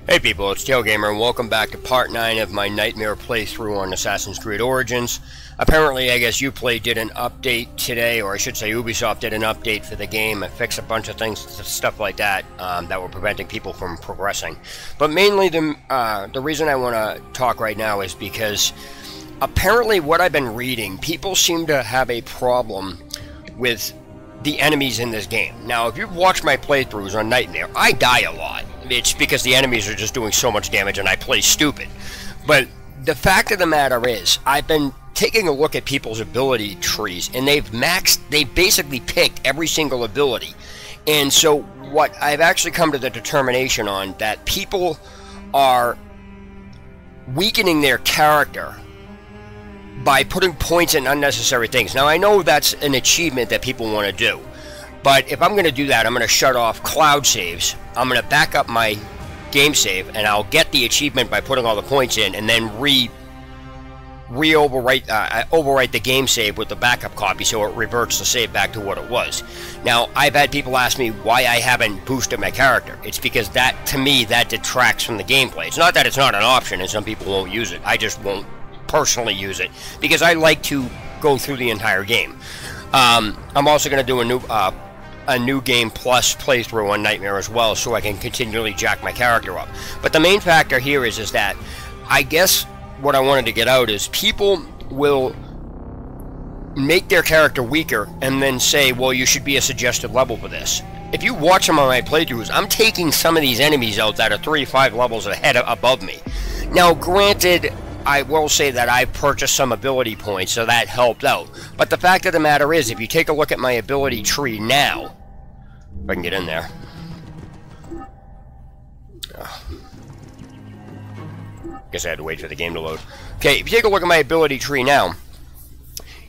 Hey people, it's Tailgamer and welcome back to part 9 of my Nightmare playthrough on Assassin's Creed Origins. Apparently, I guess Uplay did an update today, or I should say Ubisoft did an update for the game and fixed a bunch of things, stuff like that, that were preventing people from progressing. But mainly the reason I want to talk right now is because apparently what I've been reading, people seem to have a problem with the enemies in this game. Now, if you've watched my playthroughs on Nightmare, I die a lot. It's because the enemies are just doing so much damage and I play stupid. But the fact of the matter is, I've been taking a look at people's ability trees, and they've basically picked every single ability. And so what I've actually come to the determination on, that people are weakening their character by putting points in unnecessary things. Now, I know that's an achievement that people want to do, but if I'm going to do that, I'm going to shut off cloud saves. I'm going to back up my game save, and I'll get the achievement by putting all the points in, and then overwrite the game save with the backup copy, so it reverts the save back to what it was. Now, I've had people ask me why I haven't boosted my character. It's because that, to me, that detracts from the gameplay. It's not that it's not an option, and some people won't use it. I just won't personally use it because I like to go through the entire game. I'm also going to do a new game plus playthrough on Nightmare as well, so I can continually jack my character up. But the main factor here is that I guess what I wanted to get out is people will make their character weaker and then say, well, you should be a suggested level for this. If you watch some of my playthroughs, I'm taking some of these enemies out that are 3 to 5 levels ahead above me. Now, granted, I will say that I purchased some ability points, so that helped out. But the fact of the matter is, if you take a look at my ability tree now, if I can get in there. Guess I had to wait for the game to load. Okay, if you take a look at my ability tree now,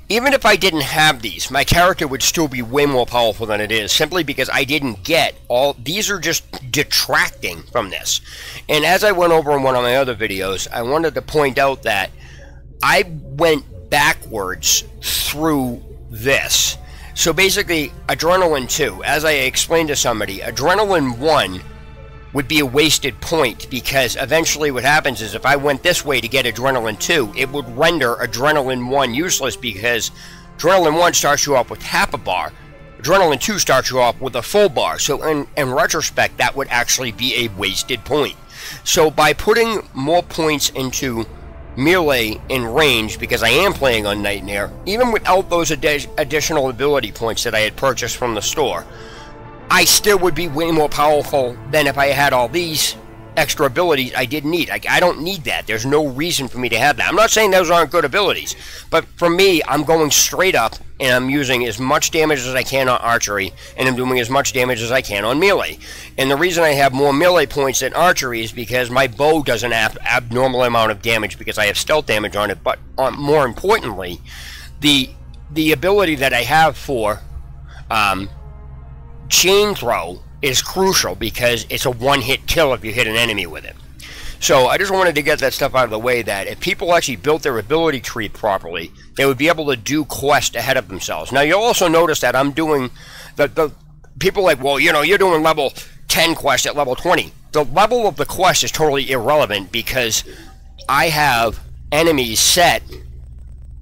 even if I didn't have these, my character would still be way more powerful than it is, simply because I didn't get all... These are just detracting from this. And as I went over in one of my other videos, I wanted to point out that I went backwards through this. So basically, Adrenaline 2, as I explained to somebody, Adrenaline 1 would be a wasted point, because eventually what happens is if I went this way to get Adrenaline 2, it would render Adrenaline 1 useless, because Adrenaline 1 starts you off with half a bar, Adrenaline 2 starts you off with a full bar. So in retrospect, that would actually be a wasted point. So by putting more points into melee and range, because I am playing on Nightmare, even without those additional ability points that I had purchased from the store, I still would be way more powerful than if I had all these extra abilities I didn't need. I don't need that. There's no reason for me to have that. I'm not saying those aren't good abilities, but for me, I'm going straight up, and I'm using as much damage as I can on archery, and I'm doing as much damage as I can on melee. And the reason I have more melee points than archery is because my bow does an abnormal amount of damage because I have stealth damage on it, but more importantly, the ability that I have for chain throw is crucial, because it's a one-hit kill if you hit an enemy with it. So I just wanted to get that stuff out of the way, that if people actually built their ability tree properly, they would be able to do quests ahead of themselves. Now, you'll also notice that I'm doing the people like, well, you know, you're doing level 10 quest at level 20. The level of the quest is totally irrelevant, because I have enemies set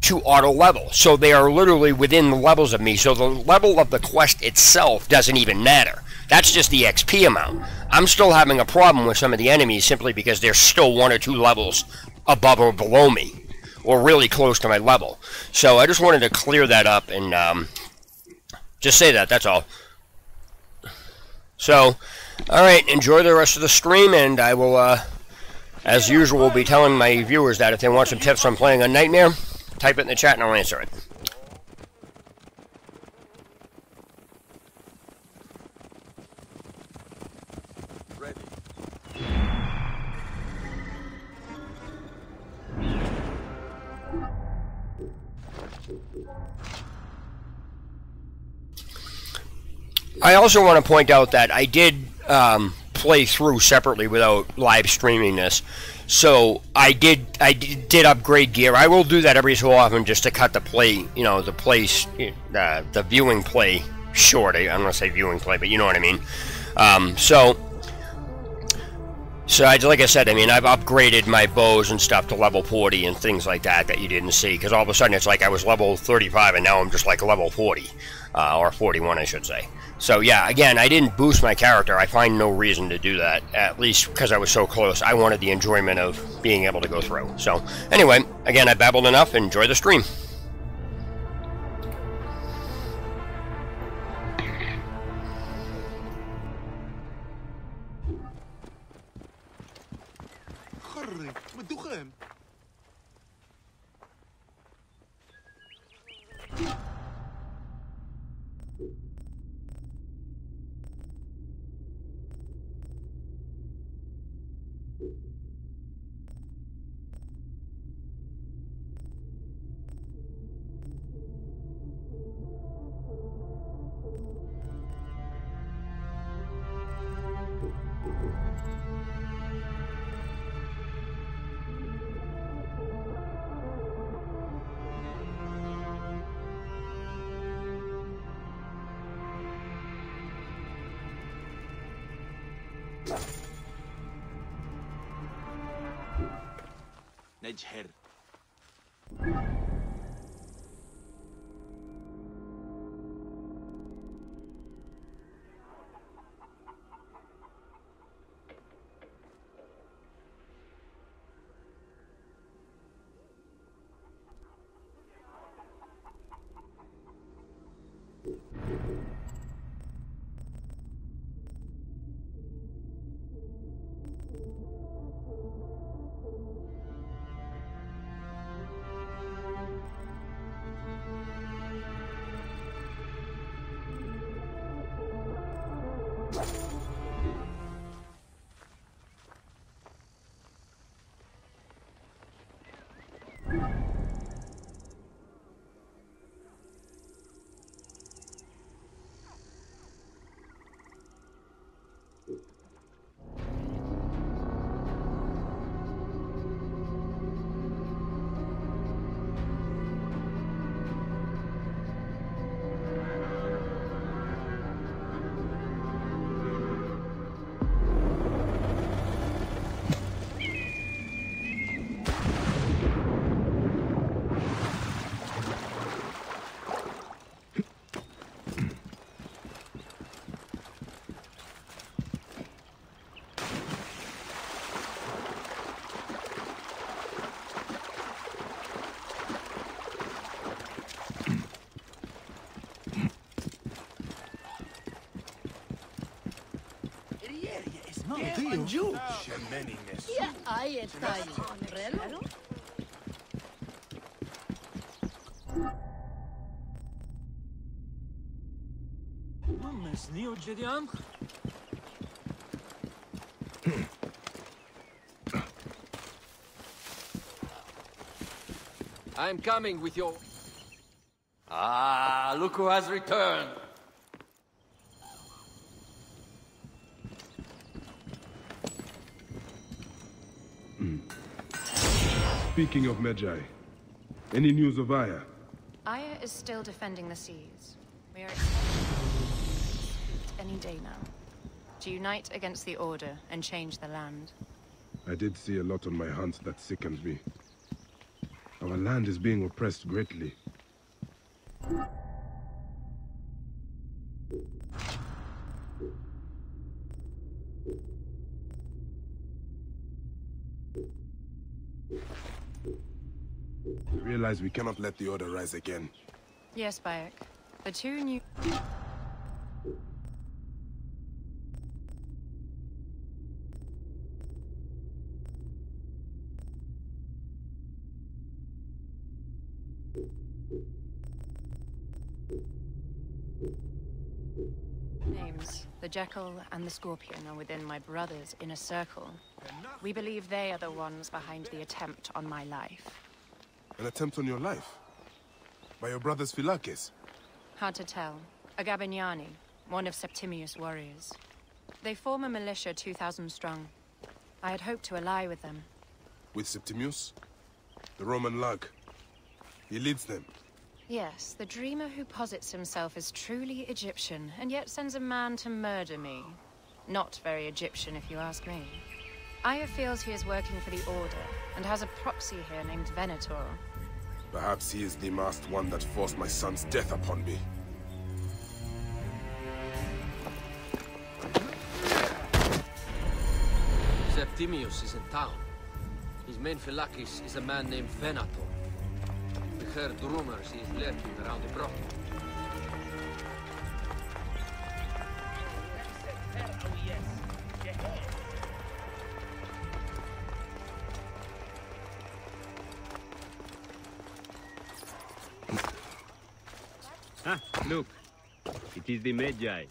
to auto level, so they are literally within the levels of me, so the level of the quest itself doesn't even matter. That's just the XP amount. I'm still having a problem with some of the enemies simply because they're still 1 or 2 levels above or below me, or really close to my level. So I just wanted to clear that up and just say that, that's all. So, alright, enjoy the rest of the stream, and I will, as usual, be telling my viewers that if they want some tips on playing on Nightmare, type it in the chat and I'll answer it. Ready. I also want to point out that I did play through separately without live streaming this. So I did upgrade gear. I will do that every so often just to cut the play, you know, the viewing play short. I'm going to say viewing play, but you know what I mean. So So, like I said, I mean, I've upgraded my bows and stuff to level 40 and things like that that you didn't see, because all of a sudden it's like I was level 35 and now I'm just like level 40, or 41 I should say. So yeah, again, I didn't boost my character. I find no reason to do that, at least because I was so close. I wanted the enjoyment of being able to go through. So anyway, again, I babbled enough. Enjoy the stream. نجهر I'm coming with your... Ah, look who has returned. Speaking of Magi, any news of Aya? Aya is still defending the seas. We are expecting any day now to unite against the Order and change the land. I did see a lot on my hands that sickens me. Our land is being oppressed greatly. I realize we cannot let the Order rise again. Yes, Bayek. The two new... names, the Jekyll and the Scorpion, are within my brother's inner circle. We believe they are the ones behind the attempt on my life. An attempt on your life? By your brother's Philakes? Hard to tell. A Gabignani, one of Septimius' warriors. They form a militia 2,000 strong. I had hoped to ally with them. With Septimius? The Roman lug. He leads them. Yes, the dreamer who posits himself as truly Egyptian, and yet sends a man to murder me. Not very Egyptian, if you ask me. Aya feels he is working for the Order, and has a proxy here named Venator. Perhaps he is the masked one that forced my son's death upon me. Septimius is in town. His main phylakis is a man named Venator. We heard rumors he is lurking around the brook. Ah, look. It is the Magi.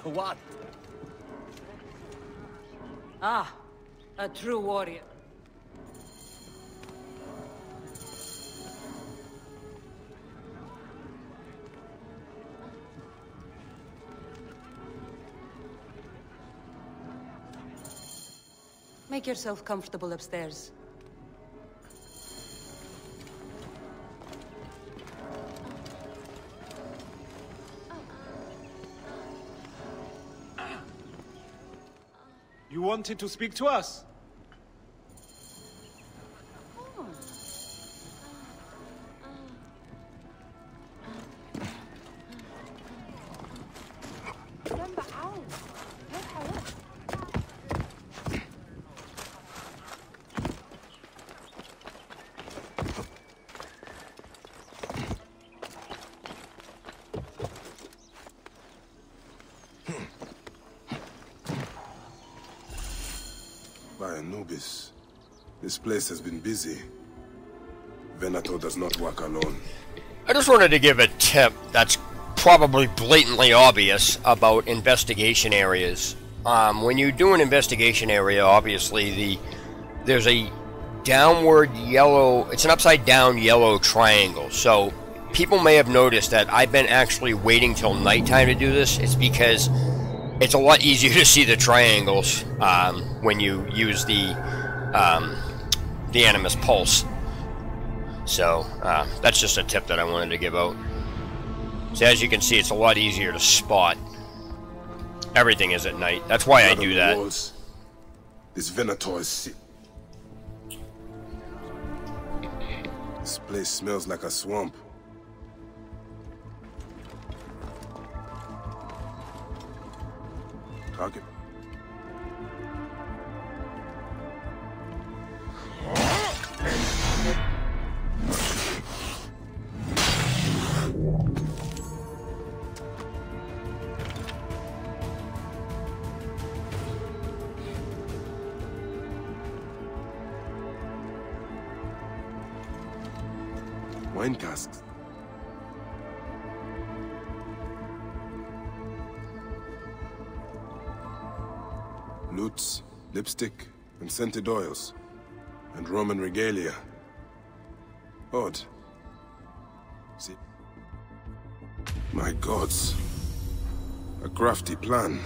What? Ah, a true warrior. Make yourself comfortable upstairs. You wanted to speak to us? By Anubis, this place has been busy. Venator does not work alone. I just wanted to give a tip that's probably blatantly obvious about investigation areas. When you do an investigation area, obviously there's a downward yellow, it's an upside down yellow triangle. So people may have noticed that I've been actually waiting till nighttime to do this. It's because it's a lot easier to see the triangles when you use the Animus Pulse. So that's just a tip that I wanted to give out. So as you can see, it's a lot easier to spot. Everything is at night. That's why I do that. Walls. This Venator is sick. This place smells like a swamp. Target. Wine casks. Lutes, lipstick, and scented oils, and Roman regalia. Odd. See? My gods. A crafty plan.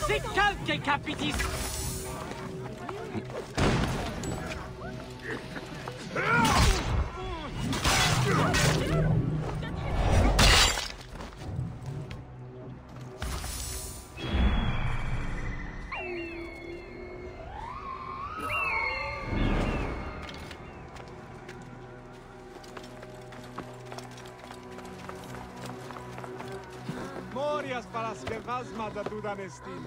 C'est calque, capitis! Morias para las que vasma da duda nestin.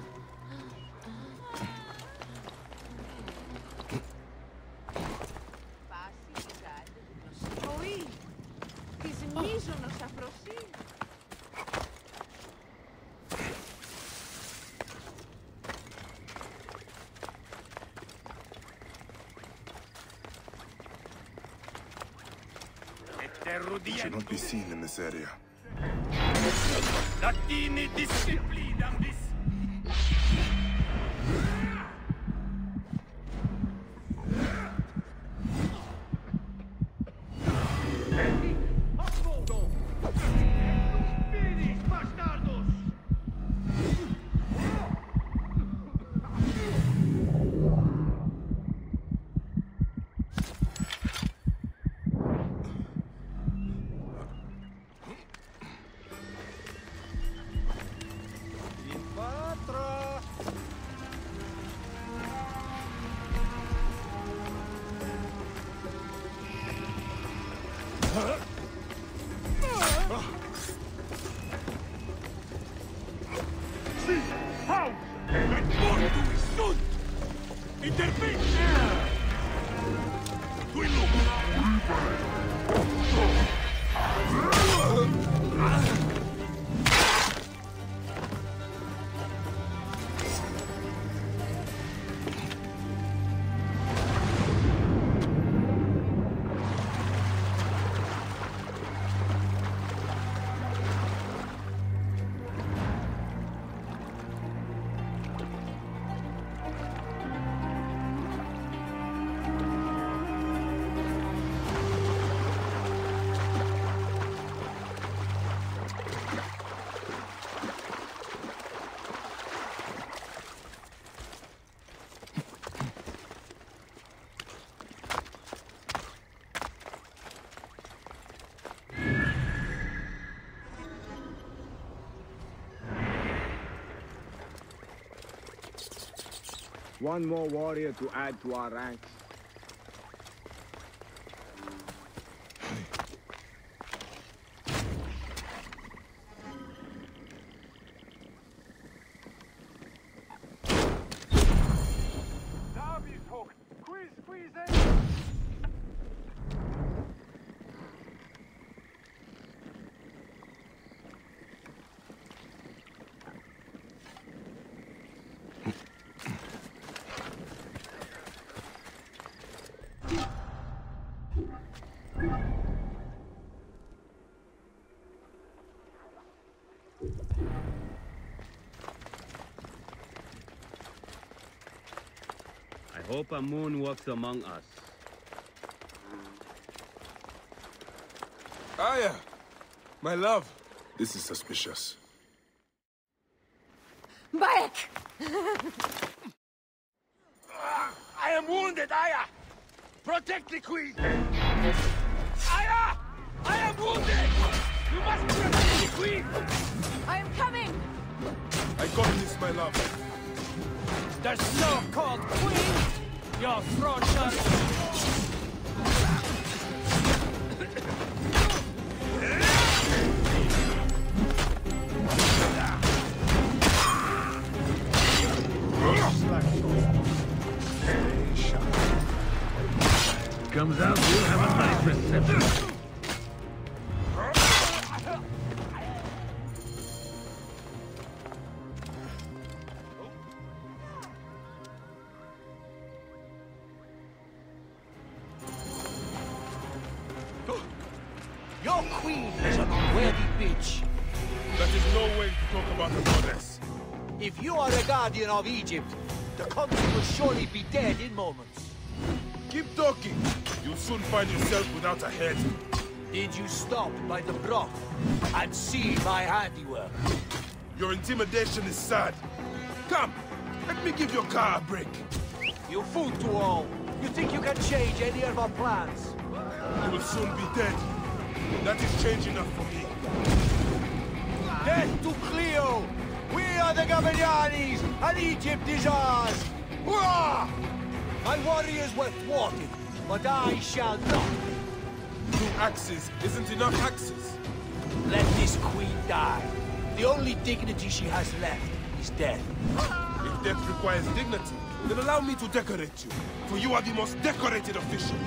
Oui, τις μίζωνος αφροσύνη. You should not be seen in this area. Latini disciplinam vis. One more warrior to add to our ranks. I hope a moon walks among us. Aya! My love! This is suspicious. Back! I am wounded, Aya! Protect the queen! Aya! I am wounded! You must protect the queen! I am coming! I got this, my love. The so-called queen! Your fraudulent! Comes out, we'll have a nice reception. Your queen is an unworthy bitch. That is no way to talk about the goddess. If you are the guardian of Egypt, the country will surely be dead in moments. Keep talking. You'll soon find yourself without a head. Did you stop by the broth and see my handiwork? Your intimidation is sad. Come, let me give your car a break. You fool to all. You think you can change any of our plans? You will soon be dead. That is change enough for me. Death to Cleo! We are the Gavianis, and Egypt is ours! Hurrah! My warriors were thwarted, but I shall not be. 2 axes isn't enough axes. Let this queen die. The only dignity she has left is death. If death requires dignity, then allow me to decorate you, for you are the most decorated official.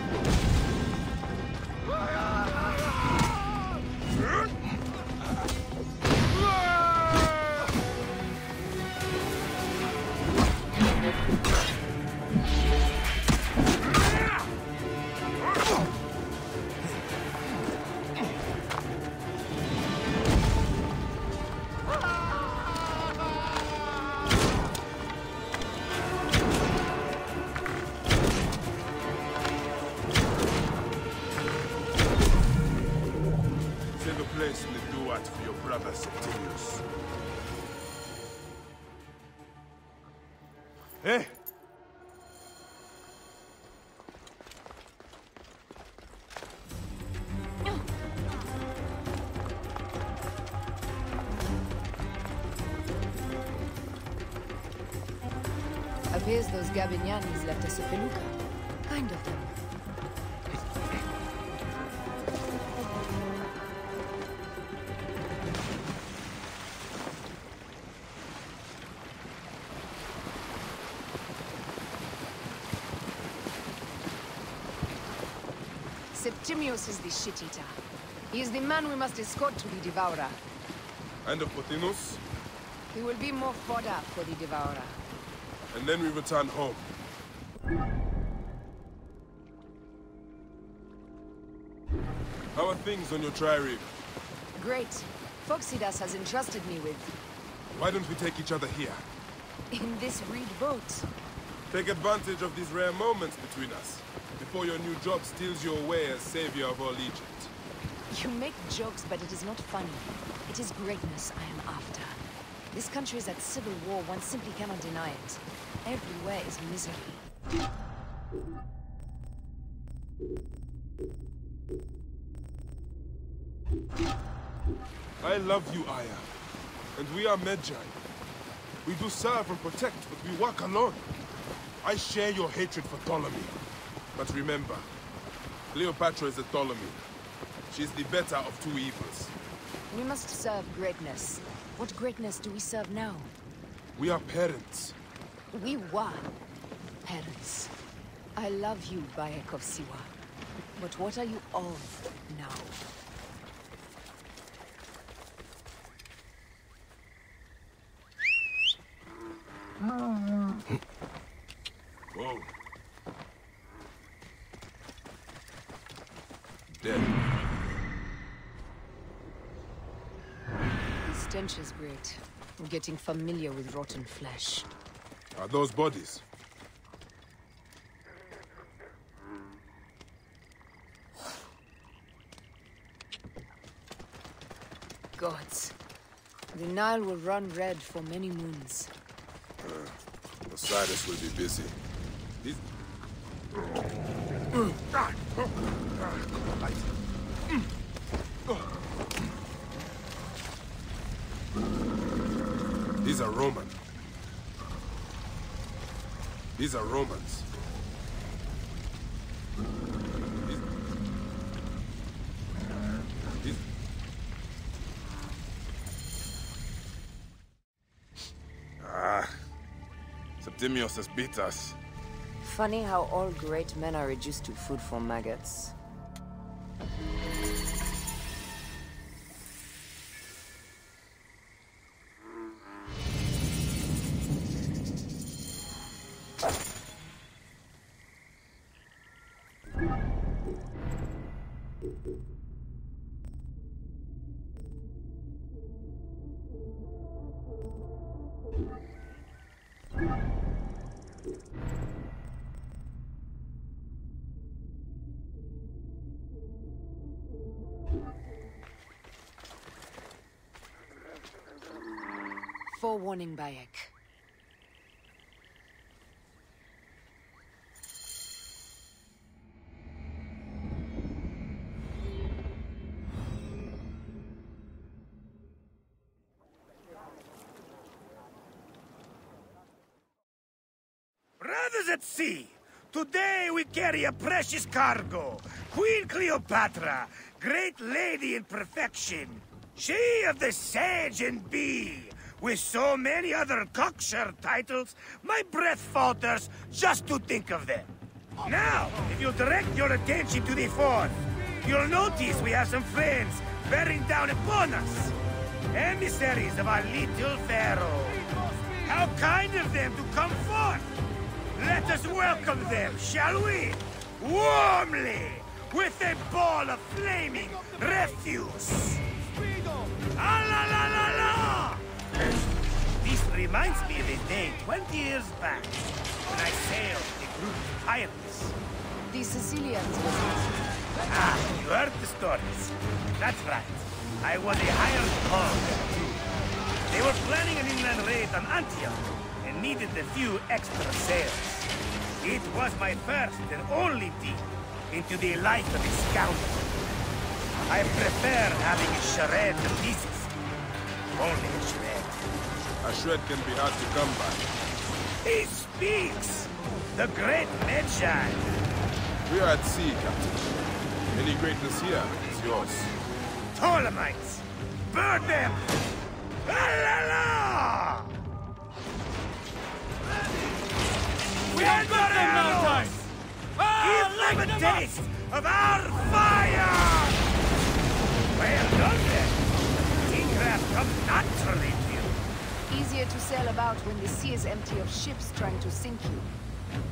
Save a place in the duat for your brother Septimius. Hey! Appears those Gabinianis left us a felucca. Kind of them. Septimius is the shit-eater. He is the man we must escort to the Devourer. And of Pothinus? He will be more fodder for the Devourer. And then we return home. How are things on your tri-rig? Great. Foxidas has entrusted me with... Why don't we take each other here? in this reed boat. Take advantage of these rare moments between us, before your new job steals you away as savior of all Egypt. You make jokes, but it is not funny. It is greatness I am after. This country is at civil war, one simply cannot deny it. Everywhere is misery. I love you, Aya. And we are Magi. We do serve and protect, but we work alone. I share your hatred for Ptolemy. But remember, Cleopatra is a Ptolemy. She's the better of two evils. We must serve greatness. What greatness do we serve now? We are parents. We were parents. I love you, Bayek of Siwa. But what are you of now? Whoa. Dead. The stench is great. I'm getting familiar with rotten flesh. Are those bodies? Gods. The Nile will run red for many moons. Osiris will be busy. These are Roman. These are Romans. Septimius has beat us. Funny how all great men are reduced to food for maggots. your warning, Bayek. Brothers at sea, today we carry a precious cargo. Queen Cleopatra, great lady in perfection. She of the Sage and Bee. With so many other cocksure titles, my breath falters just to think of them. Now, if you'll direct your attention to the fourth, you'll notice we have some friends bearing down upon us. Emissaries of our little pharaoh. How kind of them to come forth! Let us welcome them, shall we? Warmly, with a ball of flaming refuse. Ah la la la la! This reminds me of a day 20 years back, when I sailed with a group of pirates. The Sicilians, Ah, you heard the stories. That's right. I was a hired pawn, too. They were planning an inland raid on Antioch, and needed a few extra sails. It was my first and only dip into the life of a scoundrel. I prefer having a shred of pieces. Only a shred. A shred can be hard to come by. He speaks! The great Magi! We are at sea, Captain. Any greatness here is yours. Ptolemites! Burn them! La la la! We have got them now, guys! Give them a taste of our fire! Well done, then. Seacraft comes naturally to you. easier to sail about when the sea is empty of ships trying to sink you.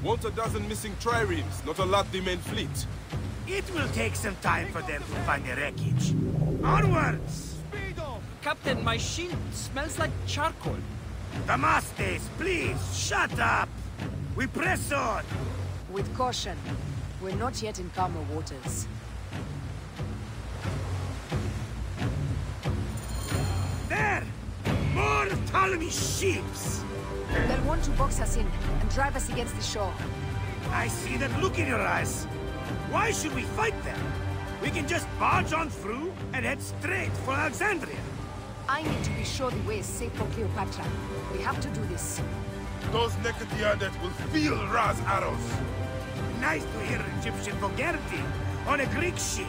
Want a dozen missing triremes, not a lot the main fleet. It will take some time for them to find the wreckage. Onwards! Captain, my shield smells like charcoal. Damastes, please, shut up! We press on! With caution. We're not yet in calmer waters. There! More Ptolemy ships! They'll want to box us in and drive us against the shore. I see that look in your eyes. Why should we fight them? We can just barge on through and head straight for Alexandria. I need to be sure the way is safe for Cleopatra. We have to do this. Those Necatiades will feel Ra's arrows. Nice to hear Egyptian vulgarity on a Greek ship.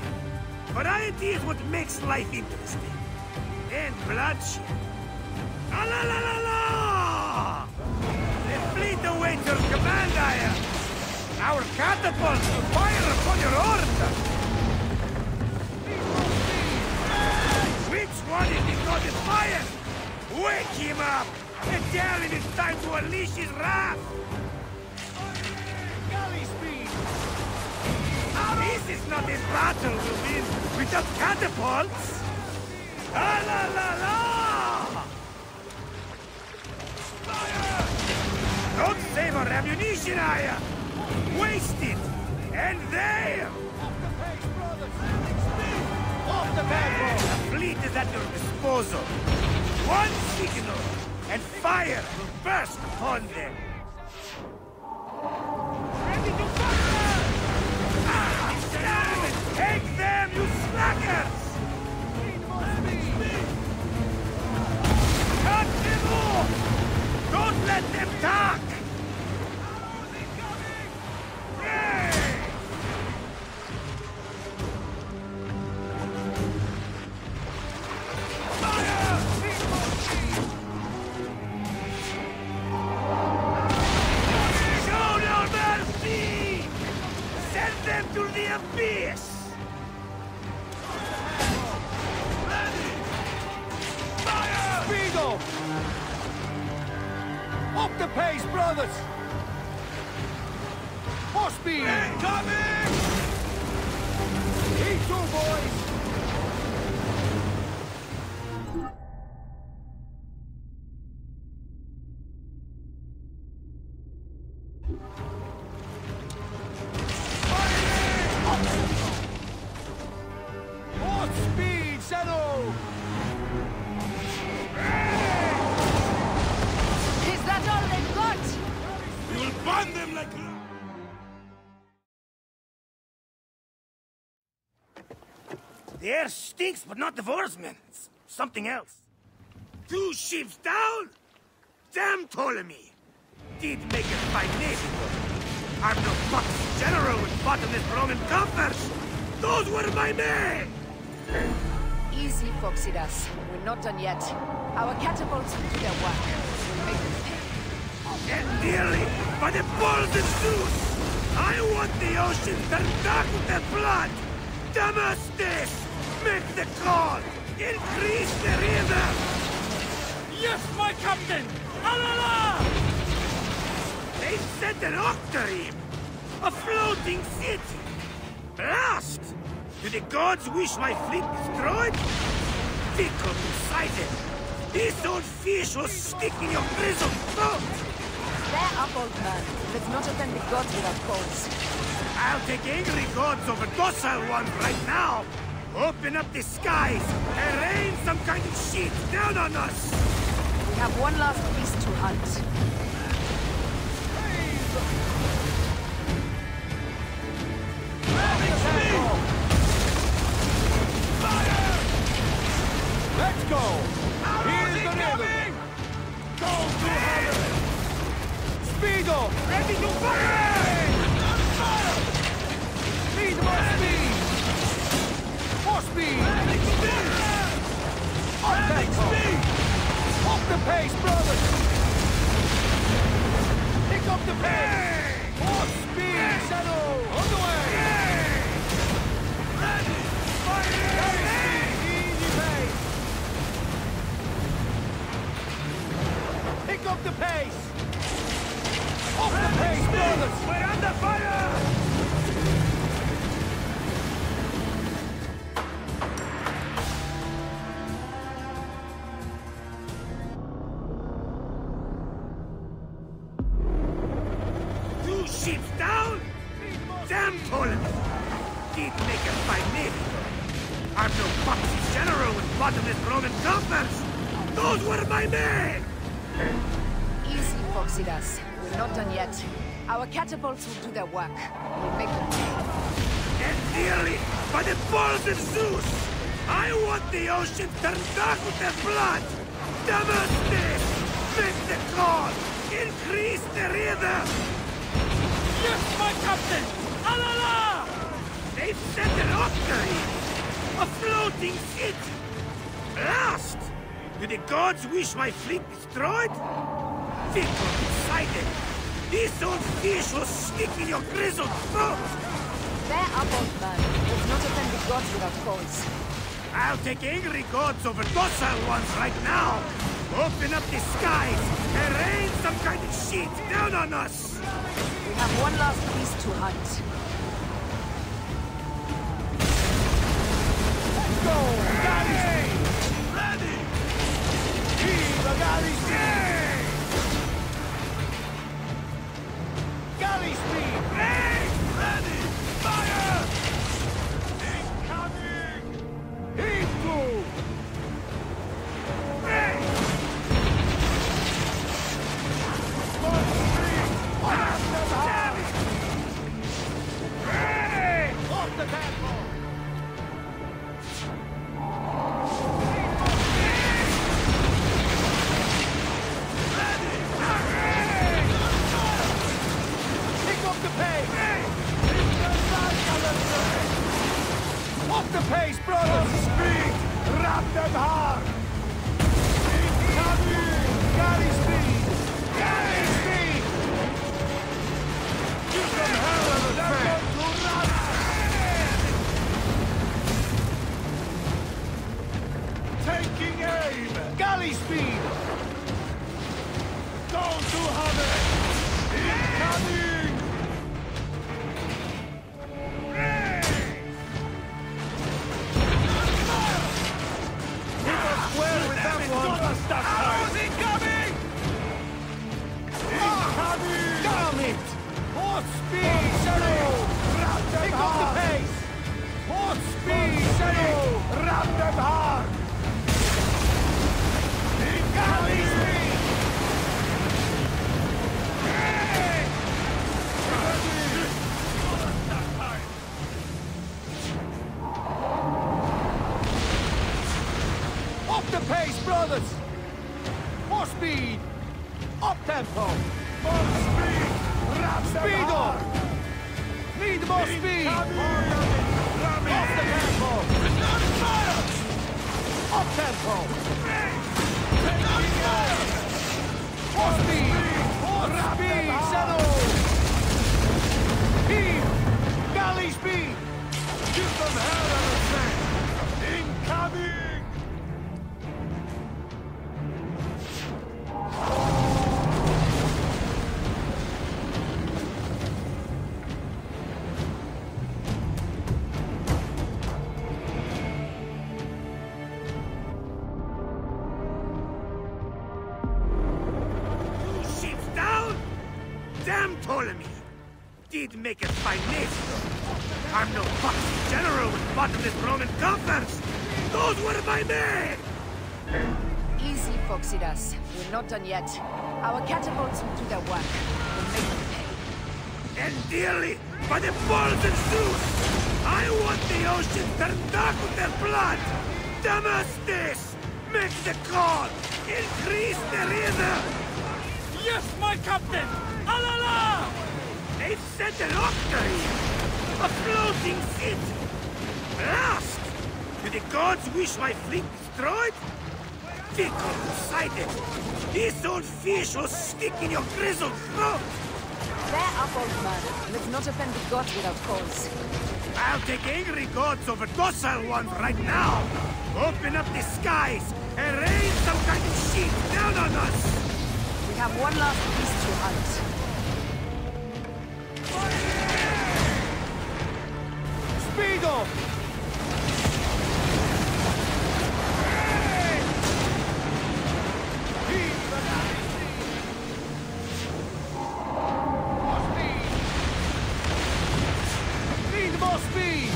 Variety is what makes life interesting. And bloodshed. La la la la la! The fleet awaits your command, Aya. Our catapults will fire upon your order. Which one is the god of fire? Wake him up and tell him it's time to unleash his wrath. Galley speed! This is not a battle we'll win without catapults. La la la la! Don't save our ammunition, Aya! Waste it! And there! Off the backbone! The fleet is at your disposal. One signal, and fire will burst upon them. Ready to fire! Stand and take them, you slackers! Cut them off! Don't let them talk! Show no mercy! Send them to the abyss! Speedo! Up the pace, brothers! More speed! Incoming! E2, boys! More speed, Shadow! The air stinks, but not the Vorsman. It's something else. 2 ships down? Damn Ptolemy! Did make it by Navy. I'm no fucking general with bottomless Roman coffers! Those were my men! Easy, Foxidas. We're not done yet. Our catapults will do their work. We'll make them pay. And dearly, by the balls of Zeus! I want the ocean turned dark with their blood! Damastes! Make the call! Increase the river! Yes, my captain! Alala! They sent an octarine! A floating city! Blast! Do the gods wish my fleet destroyed? Fickle-sided! This old fish will stick in your grizzled throat! Bear up, old man. Let's not offend the gods with our calls. I'll take angry gods over docile ones right now! Open up the skies and rain some kind of shit down on us! We have one last beast to hunt. Let's go! Here's the river! Go to heaven! Speedo! Ready to fire! Need more speed! More speed! Up tempo! Up the pace, brothers! Pick up the pace! More speed, Shadow! On the way! Ready! Fire! Easy pace! Pick up the pace! Off the pace, brothers! We're under fire! Ships down? Damn Ptolemy! Did make us by Navy. I'm no foxy general with bottomless Roman coffers! Those were my men! Easy, Foxidas. We're not done yet. Our catapults will do their work. We'll make them pay. And dearly, by the balls of Zeus! I want the ocean turned dark with their blood! Damastes! Make the call! Increase the river! Yes, my captain! Alala! They've sent an octarine! A floating city! Blast! Do the gods wish my fleet destroyed? Fickle-sided! This old fish will stick in your grizzled throat! Bear up, old man. Let's not offend the gods with our calls. I'll take angry gods over docile ones right now! Open up the skies and rain some kind of shit down on us! We have one last beast to hunt. Let's go! Galley! Ready! Viva galley speed! Galley speed! Ready! Fire! Incoming! Heave to! Off the tempo! Pick up the pace! Off the pace, brothers! Speed! Wrap them hard! Galley speed! Galley speed! Give them hell of a thing! Taking aim! Galley speed! Go to Huddy! Incoming! Hit us well with that one! How's it coming? Incoming! Damn it! More speed, Shadow! Pick up the pace! More speed, Shadow! Ram them hard! Galley speed! Up tempo! More speed! Speed up! Need more speed! Off the tempo! Up tempo! More speed! More speed! Settle! Heave! Galley speed! Give them hell on the track! Incoming! Did make it by Maestro. I'm no foxy general with bottomless Roman coffers. Those were my men! Easy, Foxidas. We're not done yet. Our catapults will do their work. We'll make them pay. And dearly, by the balls and Zeus, I want the ocean turned dark with their blood! Damastes! Make the call! Increase the rhythm! Yes, my captain! Alala! They've sent an octary! A floating city! Blast! Do the gods wish my fleet destroyed? Fickle Poseidon! This old fish will stick in your grizzled throat! Bear up, old man. Let's not offend the gods without cause. I'll take angry gods over docile ones right now! Open up the skies and rain some kind of shit down on us! We have one last beast to hunt. Speed up! Need more speed!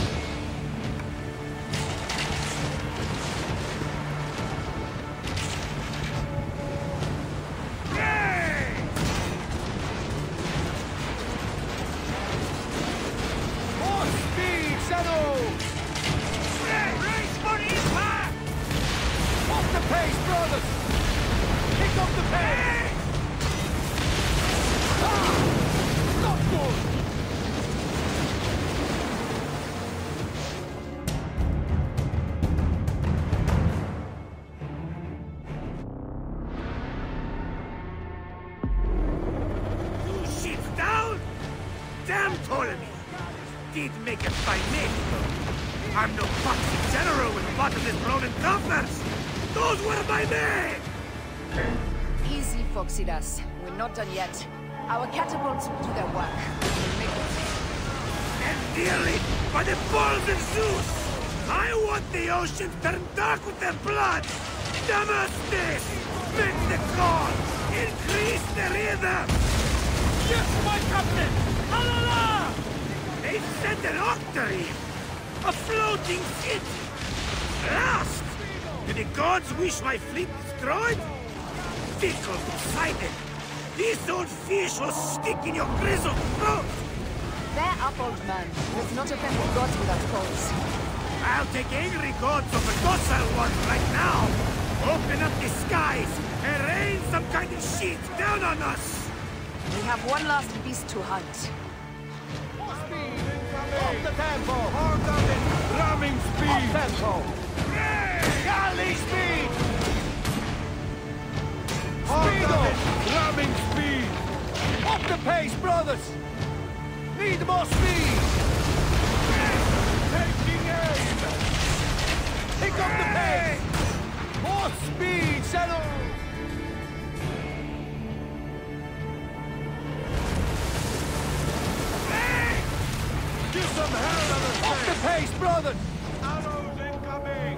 Make it by Mexico. I'm no foxy general with bottomless Roman coffers. Those were my men! Easy, Foxidas. We're not done yet. Our catapults will do their work. We'll make them pay. And dearly, by the balls of Zeus, I want the ocean turned dark with their blood. Damastes! Make the call! Increase the rhythm! Yes, my captain! Alala! They've sent an octary! A floating city! Blast! Do the gods wish my fleet destroyed? Fickle Poseidon! This old fish will stick in your grizzled throat! Bear up, old man. Let's not offend the gods without cause. I'll take angry gods over docile ones right now! Open up the skies and rain some kind of shit down on us! We have one last beast to hunt. Off the tempo! Hard on it! Ramming speed! Off tempo! Galley speed! Hard on it! Ramming speed! Up the pace, brothers! Need more speed! Taking aim! Pick up the pace! More speed, settle! Give some hell on the Off the pace, brother! Arrows incoming!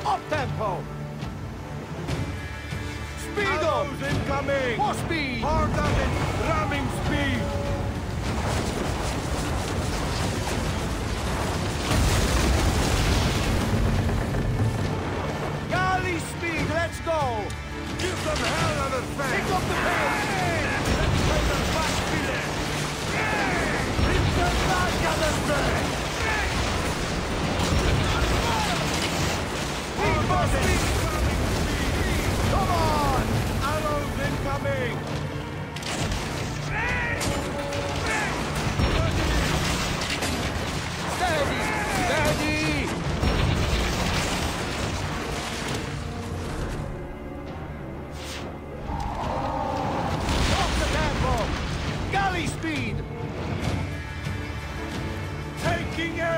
Up tempo! Speed up! Incoming! More speed! Hard on it! Ramming speed! Galley speed, let's go! Give them hell on the face! Pick up the pace!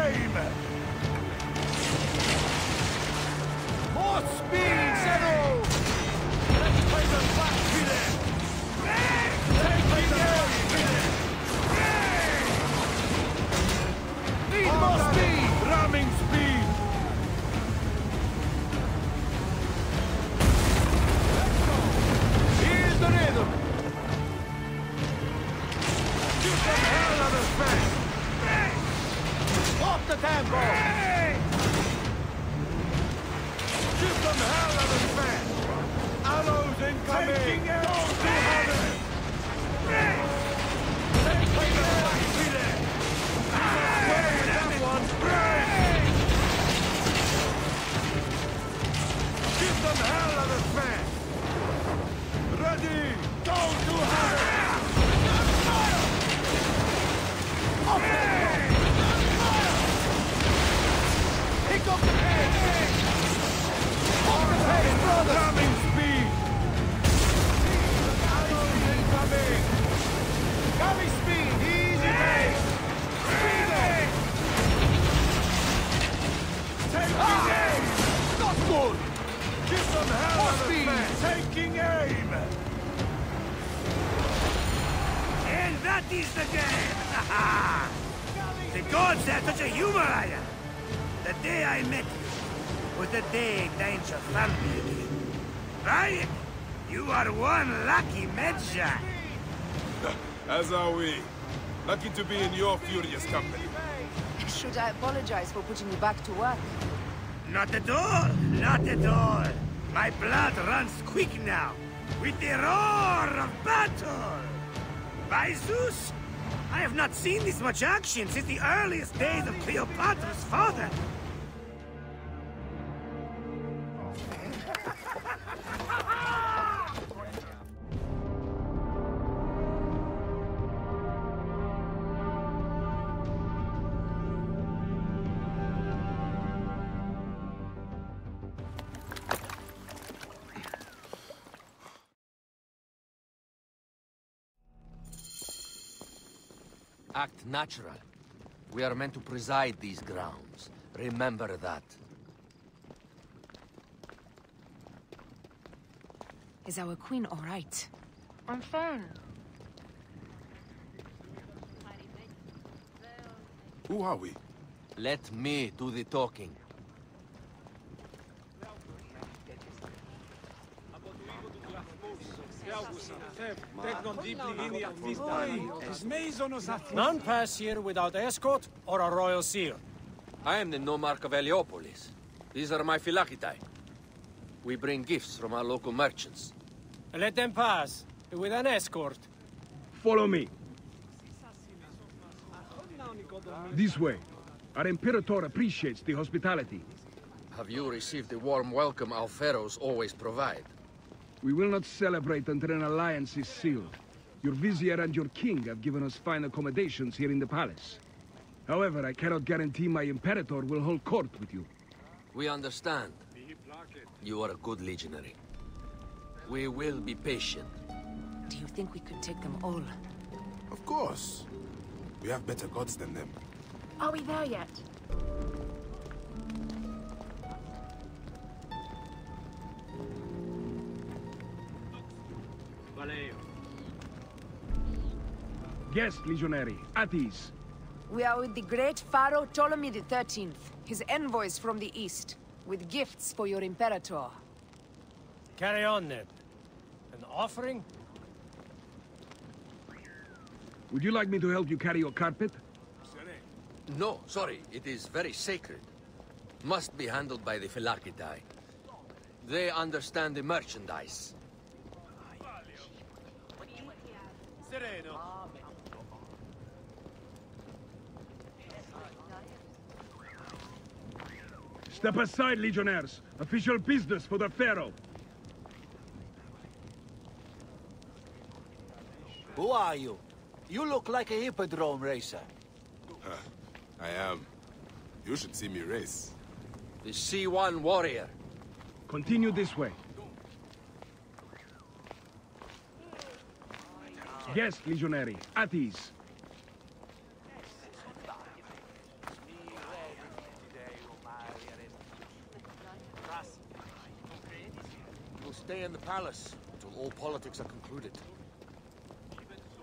aim! More speed, Zero! Let's play the back with it! Taking aim! Need more speed! Ramming speed! Here's the rhythm! Give them hell on the fence! Off the tempo! Give them hell on the fence! Arrows incoming! Taking air! Taking air! That one! Give them hell on the fence! Ready! Go to hell! Pick up the pace! Off the pace, brother! Coming speed! Incoming! Coming speed! Easy pace! Speeding! Taking aim! Not good! Give them hell on the fence! Taking aim! And that is the game! The gods have such a humor, Aya! The day I met you was the day danger found me again. Right? You are one lucky Medjay. As are we. Lucky to be in your furious company. Should I apologize for putting you back to work? Not at all! Not at all! My blood runs quick now, with the roar of battle! By Zeus! I have not seen this much action since the earliest days of Cleopatra's father! Act natural. We are meant to preside these grounds. Remember that. Is our queen all right? I'm fine. Who are we? Let me do the talking. None pass here without escort or a royal seal. I am the nomarch of Heliopolis. These are my Phylakitai. We bring gifts from our local merchants. Let them pass, with an escort. Follow me. This way. Our Imperator appreciates the hospitality. Have you received the warm welcome our pharaohs always provide? We will not celebrate until an alliance is sealed. Your vizier and your king have given us fine accommodations here in the palace. However, I cannot guarantee my Imperator will hold court with you. We understand. You are a good legionary. We will be patient. Do you think we could take them all? Of course. We have better gods than them. Are we there yet? Guest, legionary. At ease. We are with the great Pharaoh Ptolemy XIII, his envoys from the east, with gifts for your Imperator. Carry on, then. An offering? Would you like me to help you carry your carpet? No, sorry. It is very sacred. Must be handled by the Phylakitai. They understand the merchandise. Step aside, legionnaires. Official business for the Pharaoh. Who are you? You look like a hippodrome racer. I am. You should see me race. The C1 warrior. Continue this way. Guest, legionary. At ease. in the palace until all politics are concluded.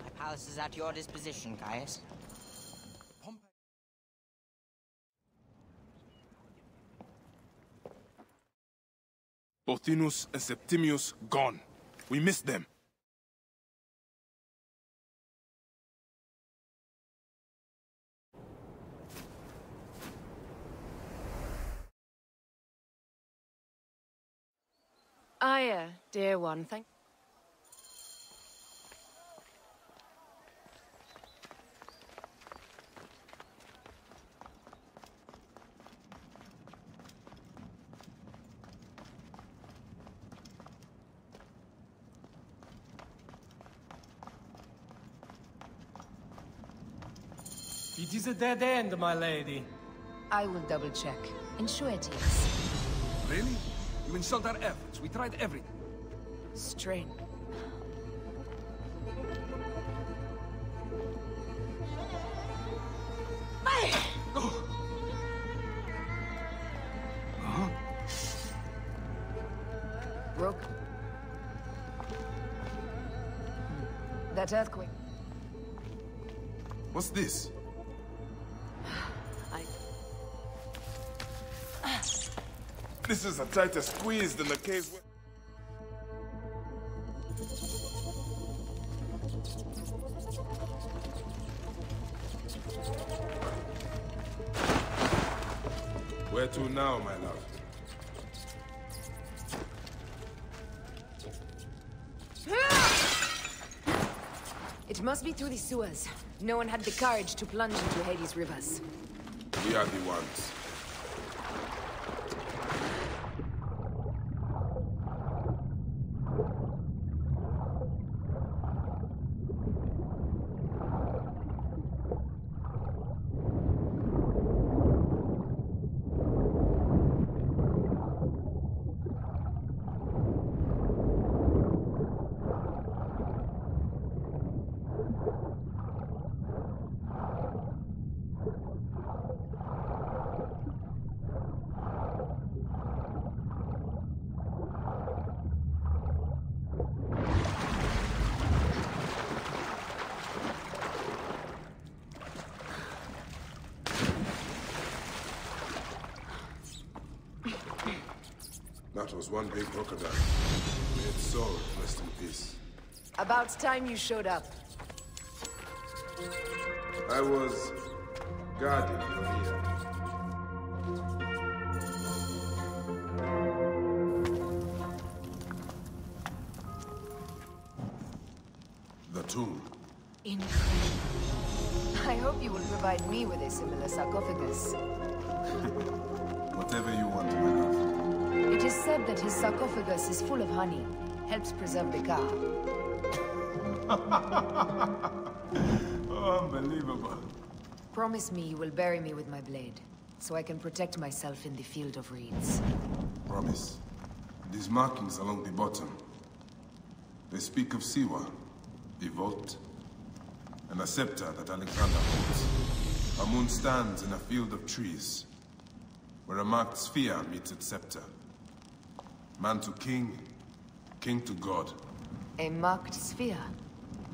My palace is at your disposition, Gaius. Pothinus and Septimius gone. We missed them. Aya, dear one, thank... It is a dead end, my lady. I will double check. Ensure it is. Really? You insult our efforts. We tried everything. Strain. Broke. That earthquake. What's this? This is a tighter squeeze than the cave. Where to now, my love? It must be through the sewers. No one had the courage to plunge into Hades' rivers. We are the ones. That was one big crocodile. May its soul rest in peace. About time you showed up. I was guarding your ear. The tomb. Incredible. I hope you will provide me with a similar sarcophagus. Whatever you want, my love. It is said that his sarcophagus is full of honey, helps preserve the car. Oh, unbelievable. Promise me you will bury me with my blade, so I can protect myself in the field of reeds. Promise. These markings along the bottom, they speak of Siwa, a vault, and a scepter that Alexander holds. A moon stands in a field of trees, where a marked sphere meets its scepter. Man to king, king to god. A marked sphere?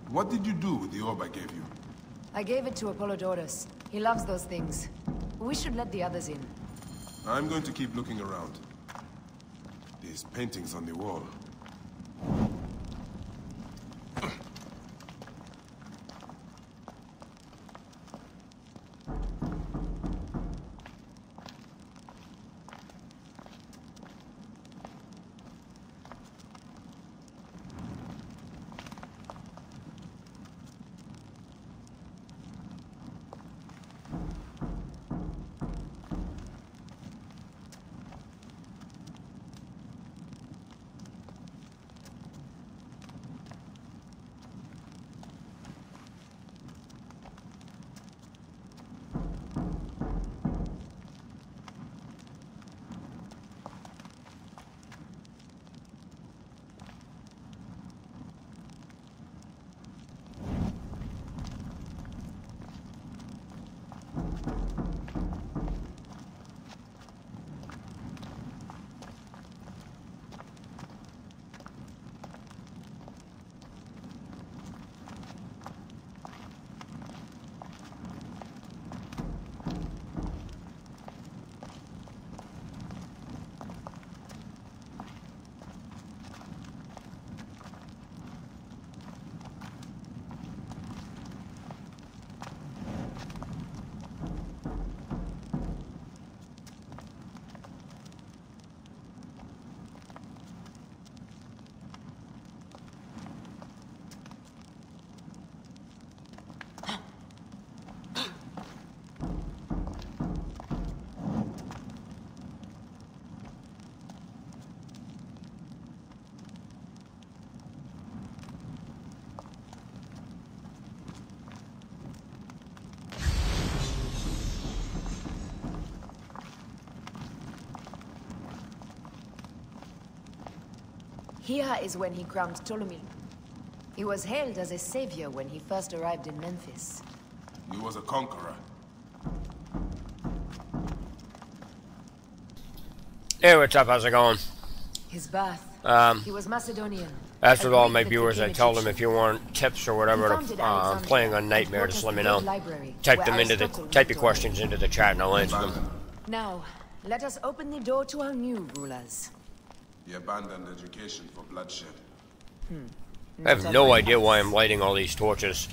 What did you do with the orb I gave you? I gave it to Apollodorus. He loves those things. We should let the others in. I'm going to keep looking around. These paintings on the wall. Here is when he crowned Ptolemy. He was hailed as a savior when he first arrived in Memphis. He was a conqueror. Hey, what's up? How's it going? His birth. He was Macedonian. As with all my viewers, I tell them if you want tips or whatever to playing on Nightmare, just let me know. Type your questions into the chat and I'll answer them. Now, let us open the door to our new rulers. He abandoned education for bloodshed. I have no idea why I'm lighting all these torches.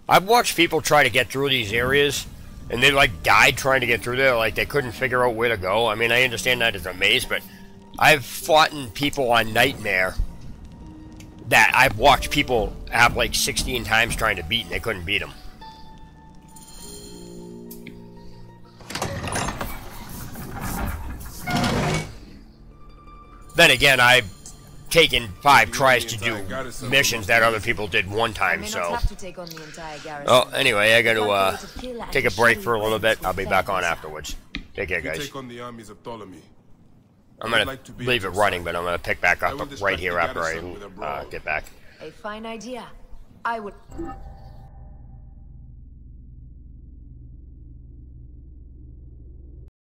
I've watched people try to get through these areas, and they like died trying to get through there, like they couldn't figure out where to go. I mean, I understand that as a maze, but I've fought people on Nightmare that I've watched people have like 16 times trying to beat, and they couldn't beat them. Then again, I've taken 5 tries to do missions that other people did 1 time, so... Oh, anyway, I gotta take a break for a little bit. I'll be back on afterwards. Take care, guys. Take on the armies of Ptolemy. I'm gonna leave it running, but I'm gonna pick back up right here after I get back. A fine idea. I would...